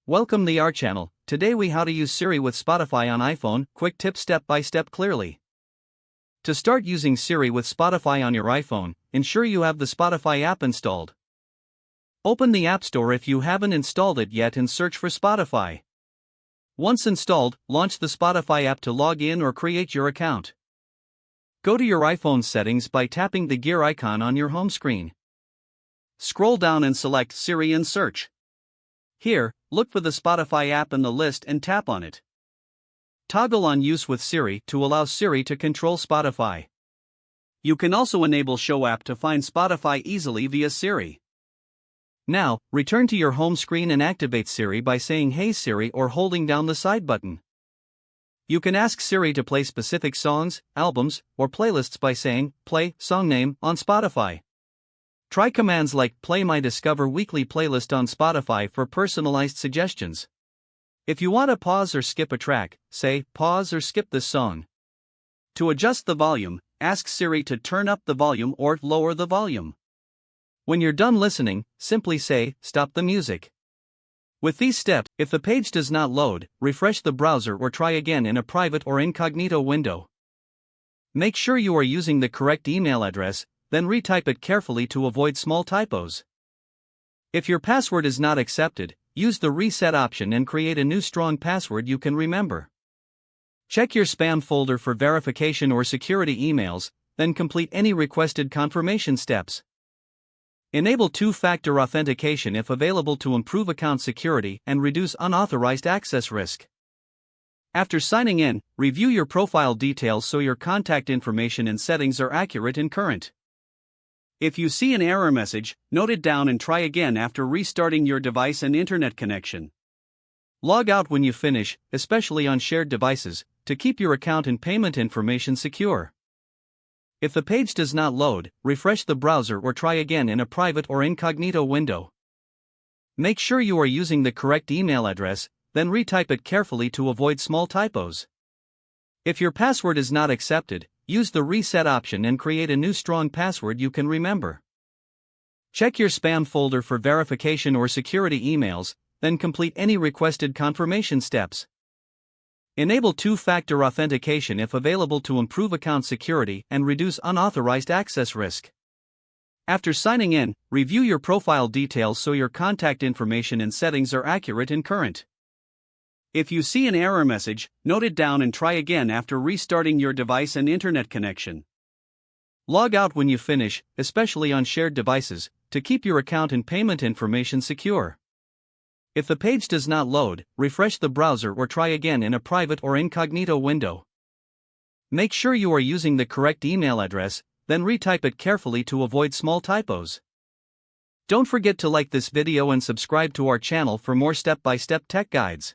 Welcome to our channel. Today we how to use Siri with Spotify on iPhone, quick tip step by step clearly. To start using Siri with Spotify on your iPhone, ensure you have the Spotify app installed. Open the App Store if you haven't installed it yet and search for Spotify. Once installed, launch the Spotify app to log in or create your account. Go to your iPhone settings by tapping the gear icon on your home screen. Scroll down and select Siri and search. Here, look for the Spotify app in the list and tap on it. Toggle on Use with Siri to allow Siri to control Spotify. You can also enable Show app to find Spotify easily via Siri. Now, return to your home screen and activate Siri by saying Hey Siri or holding down the side button. You can ask Siri to play specific songs, albums, or playlists by saying Play song name on Spotify. Try commands like Play my Discover Weekly playlist on Spotify for personalized suggestions. If you want to pause or skip a track, say Pause or skip this song. To adjust the volume, ask Siri to turn up the volume or lower the volume. When you're done listening, simply say Stop the music. With these steps, if the page does not load, refresh the browser or try again in a private or incognito window. Make sure you are using the correct email address, then retype it carefully to avoid small typos. If your password is not accepted, use the reset option and create a new strong password you can remember. Check your spam folder for verification or security emails, then complete any requested confirmation steps. Enable two-factor authentication if available to improve account security and reduce unauthorized access risk. After signing in, review your profile details so your contact information and settings are accurate and current. If you see an error message, note it down and try again after restarting your device and internet connection. Log out when you finish, especially on shared devices, to keep your account and payment information secure. If the page does not load, refresh the browser or try again in a private or incognito window. Make sure you are using the correct email address, then retype it carefully to avoid small typos. If your password is not accepted, use the reset option and create a new strong password you can remember. Check your spam folder for verification or security emails, then complete any requested confirmation steps. Enable two-factor authentication if available to improve account security and reduce unauthorized access risk. After signing in, review your profile details so your contact information and settings are accurate and current. If you see an error message, note it down and try again after restarting your device and internet connection. Log out when you finish, especially on shared devices, to keep your account and payment information secure. If the page does not load, refresh the browser or try again in a private or incognito window. Make sure you are using the correct email address, then retype it carefully to avoid small typos. Don't forget to like this video and subscribe to our channel for more step-by-step tech guides.